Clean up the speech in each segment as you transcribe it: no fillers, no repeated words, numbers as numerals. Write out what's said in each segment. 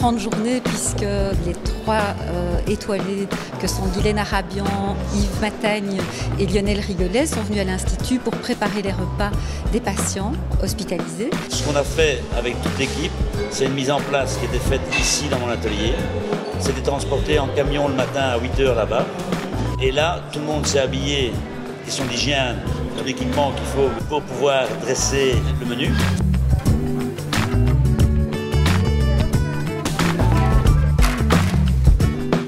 grande journée puisque les trois étoilés que sont Guylaine Arabian, Yves Matagne et Lionel Rigolet sont venus à l'Institut pour préparer les repas des patients hospitalisés. Ce qu'on a fait avec toute l'équipe, c'est une mise en place qui était faite ici dans mon atelier. C'était transporté en camion le matin à 8 h là-bas. Et là, tout le monde s'est habillé, question d'hygiène, tout l'équipement qu'il faut pour pouvoir dresser le menu.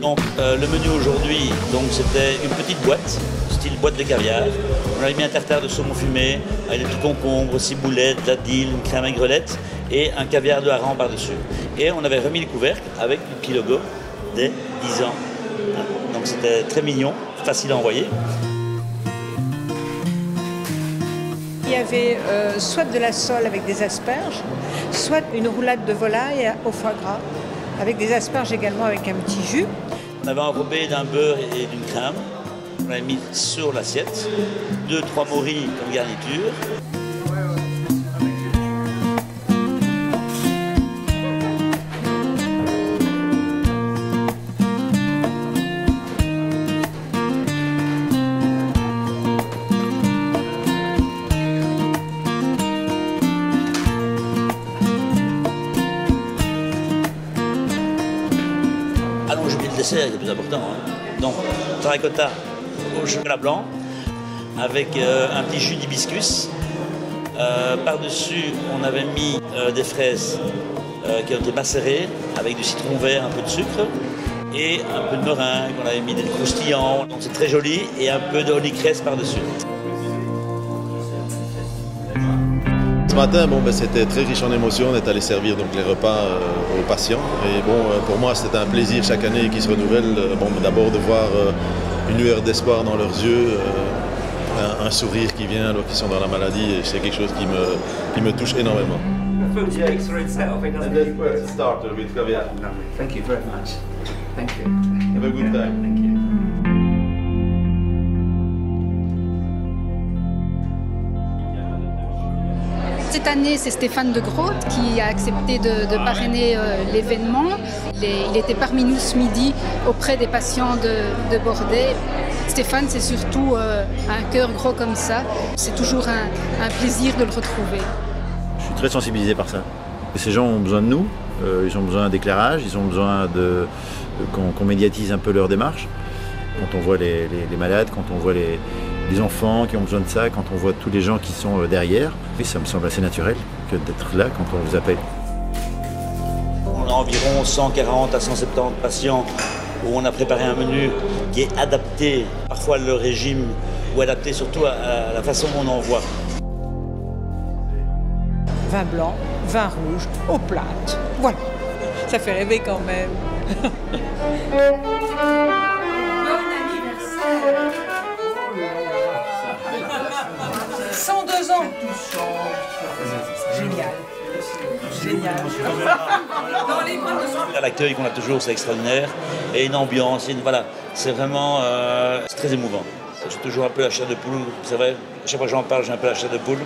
Donc le menu aujourd'hui, c'était une petite boîte, style boîte de caviar. On avait mis un tartare de saumon fumé, avec des petits concombres, ciboulettes, dadilles, une crème aigrelette et un caviar de hareng par-dessus. Et on avait remis le couvercle avec le petit logo des 10 ans. Donc c'était très mignon, facile à envoyer. Il y avait soit de la sole avec des asperges, soit une roulade de volaille au foie gras, avec des asperges également avec un petit jus. On avait enrobé d'un beurre et d'une crème. On l'avait mis sur l'assiette. 2-3 morilles comme garniture. J'ai oublié le dessert, c'est plus important. Donc, terra cotta au chocolat blanc avec un petit jus d'hibiscus. Par-dessus, on avait mis des fraises qui ont été macérées avec du citron vert, un peu de sucre et un peu de meringue. On avait mis des croustillants. Donc, c'est très joli et un peu de honeycress par-dessus. Ce matin, c'était très riche en émotions. On est allé servir donc, les repas aux patients. Et pour moi, c'est un plaisir chaque année qui se renouvelle. D'abord de voir une lueur d'espoir dans leurs yeux, un sourire qui vient alors qu'ils sont dans la maladie. Et c'est quelque chose qui me touche énormément. Starter with caviar. Thank you very much. Thank you. Have a good time. Thank you. Cette année, c'est Stéphane de Groot qui a accepté de parrainer l'événement. Il était parmi nous ce midi auprès des patients de Bordet. Stéphane, c'est surtout un cœur gros comme ça. C'est toujours un plaisir de le retrouver. Je suis très sensibilisé par ça. Ces gens ont besoin de nous, ils ont besoin d'éclairage, ils ont besoin qu'on médiatise un peu leur démarche. Quand on voit les malades, quand on voit les enfants qui ont besoin de ça, quand on voit tous les gens qui sont derrière. Oui, ça me semble assez naturel que d'être là quand on vous appelle. On a environ 140 à 170 patients où on a préparé un menu qui est adapté parfois à leur régime ou adapté surtout à la façon dont on envoie. Vin blanc, vin rouge, aux plates. Voilà, ça fait rêver quand même. Génial. Génial. L'accueil qu'on a toujours, c'est extraordinaire. Et une ambiance, voilà, c'est vraiment c'est très émouvant. J'ai toujours un peu la chair de poule, c'est vrai. À chaque fois que j'en parle, j'ai un peu la chair de poule.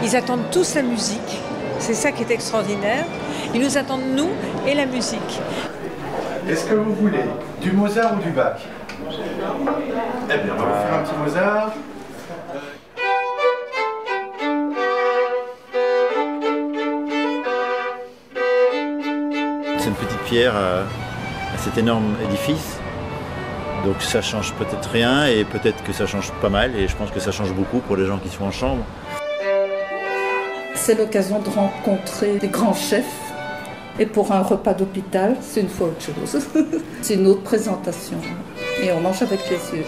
Ils attendent tous la musique. C'est ça qui est extraordinaire. Ils nous attendent, nous, et la musique. Est-ce que vous voulez du Mozart ou du Bach? Eh bien, on va vous faire un petit Mozart. C'est une petite pierre à cet énorme édifice. Donc ça change peut-être rien et peut-être que ça change pas mal et je pense que ça change beaucoup pour les gens qui sont en chambre. C'est l'occasion de rencontrer des grands chefs et pour un repas d'hôpital, c'est une fois autre chose. C'est une autre présentation et on mange avec les yeux.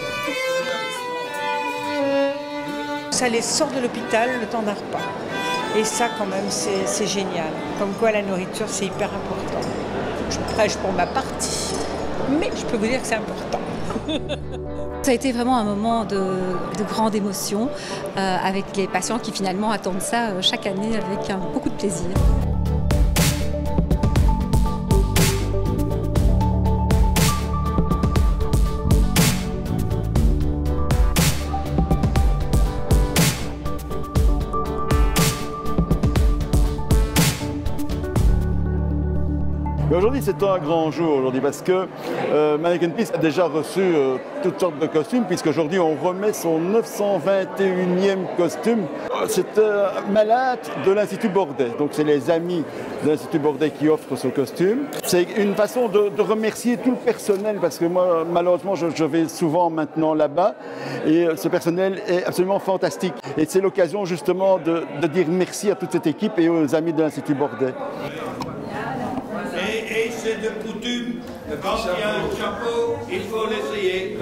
Ça les sort de l'hôpital le temps d'un repas. Et ça, quand même, c'est génial. Comme quoi, la nourriture, c'est hyper important. Je prêche pour ma partie, mais je peux vous dire que c'est important. Ça a été vraiment un moment de grande émotion avec les patients qui finalement attendent ça chaque année avec beaucoup de plaisir. Aujourd'hui, c'est un grand jour aujourd'hui parce que Mannequin Peace a déjà reçu toutes sortes de costumes, puisqu'aujourd'hui on remet son 921e costume. C'est un malade de l'Institut Bordet, donc c'est les amis de l'Institut Bordet qui offrent ce costume. C'est une façon de remercier tout le personnel, parce que moi, malheureusement, je vais souvent maintenant là-bas, et ce personnel est absolument fantastique. Et c'est l'occasion justement de dire merci à toute cette équipe et aux amis de l'Institut Bordet. Et c'est de coutume, quand il y a un chapeau, il faut l'essayer.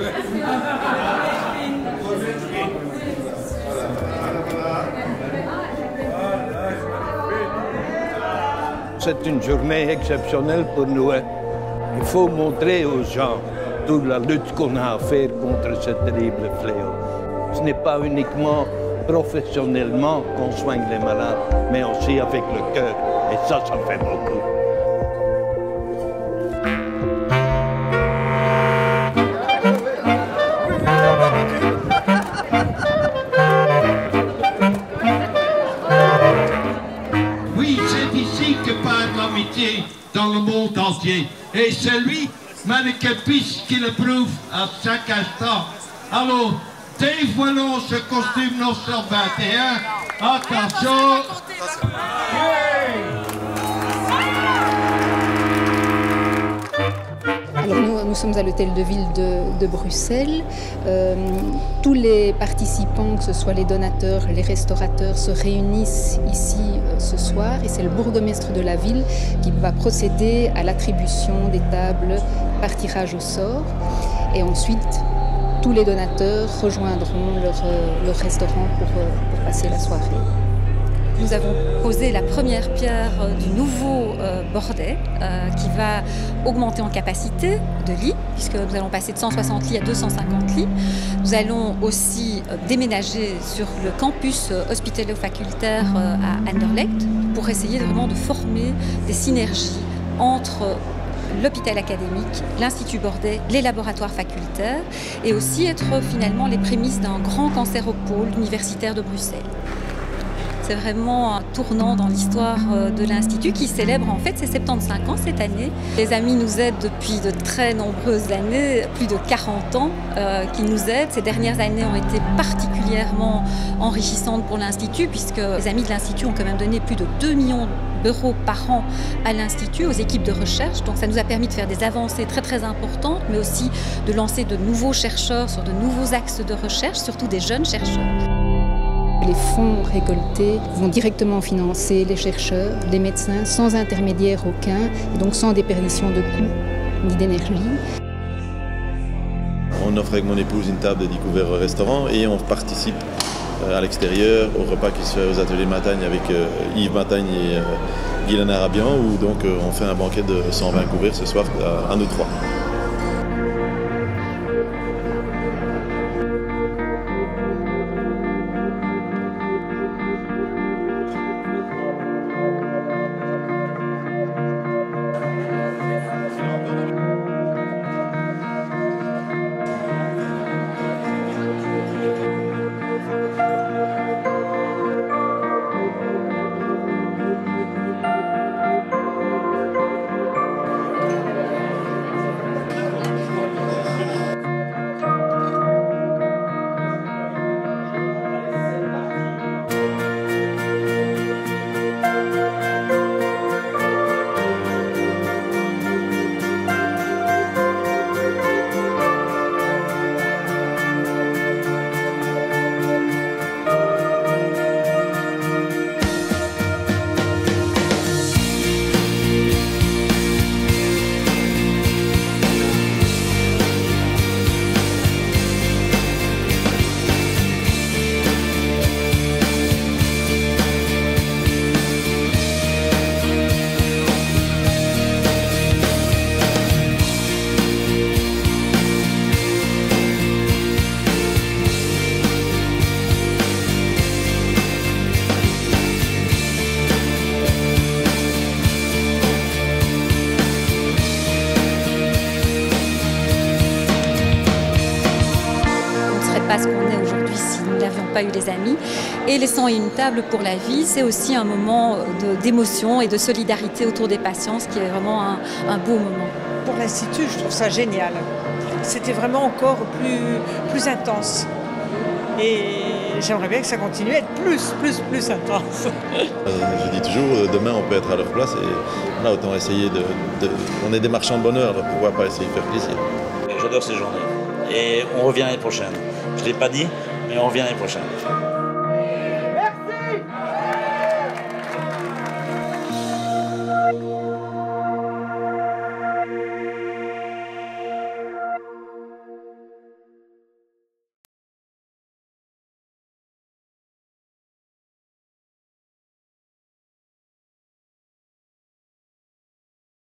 C'est une journée exceptionnelle pour nous. Il faut montrer aux gens toute la lutte qu'on a à faire contre ce terrible fléau. Ce n'est pas uniquement professionnellement qu'on soigne les malades, mais aussi avec le cœur. Et ça fait beaucoup. Oui, c'est ici que part l'amitié dans le monde entier. Et c'est lui, Mannequin Peace, qui le prouve à chaque instant. Alors, dévoilons ce costume 921. Attention. Alors nous sommes à l'hôtel de ville de Bruxelles. Tous les participants, que ce soit les donateurs, les restaurateurs, se réunissent ici ce soir, et c'est le bourgmestre de la ville qui va procéder à l'attribution des tables par tirage au sort. Et ensuite, tous les donateurs rejoindront leur restaurant pour passer la soirée. Nous avons posé la première pierre du nouveau Bordet qui va augmenter en capacité de lits, puisque nous allons passer de 160 lits à 250 lits. Nous allons aussi déménager sur le campus hospitalo-facultaire à Anderlecht pour essayer vraiment de former des synergies entre l'hôpital académique, l'Institut Bordet, les laboratoires facultaires, et aussi être finalement les prémices d'un grand cancéropôle universitaire de Bruxelles. C'est vraiment un tournant dans l'histoire de l'Institut qui célèbre en fait ses 75 ans cette année. Les amis nous aident depuis de très nombreuses années, plus de 40 ans qu'ils nous aident. Ces dernières années ont été particulièrement enrichissantes pour l'Institut, puisque les amis de l'Institut ont quand même donné plus de 2 millions d'euros par an à l'Institut, aux équipes de recherche. Donc ça nous a permis de faire des avancées très très importantes, mais aussi de lancer de nouveaux chercheurs sur de nouveaux axes de recherche, surtout des jeunes chercheurs. Les fonds récoltés vont directement financer les chercheurs, les médecins, sans intermédiaire aucun, et donc sans déperdition de coûts ni d'énergie. On offre avec mon épouse une table de découvert au restaurant et on participe à l'extérieur au repas qui se fait aux ateliers Matagne avec Yves Matagne et Guylaine Arabian, où donc on fait un banquet de 120 couverts ce soir à nous trois. Pas ce qu'on est aujourd'hui aujourd'hui si nous n'avions pas eu les amis. Et les 101 tables pour la vie, c'est aussi un moment d'émotion et de solidarité autour des patients, ce qui est vraiment un beau moment. Pour l'Institut, je trouve ça génial. C'était vraiment encore plus intense. Et j'aimerais bien que ça continue à être plus intense. Je dis toujours, demain on peut être à leur place et là, autant essayer on est des marchands de bonheur, alors pourquoi pas essayer de faire plaisir. J'adore ces journées et on revient l'année prochaine. Je ne l'ai pas dit, mais on revient l'année prochaine.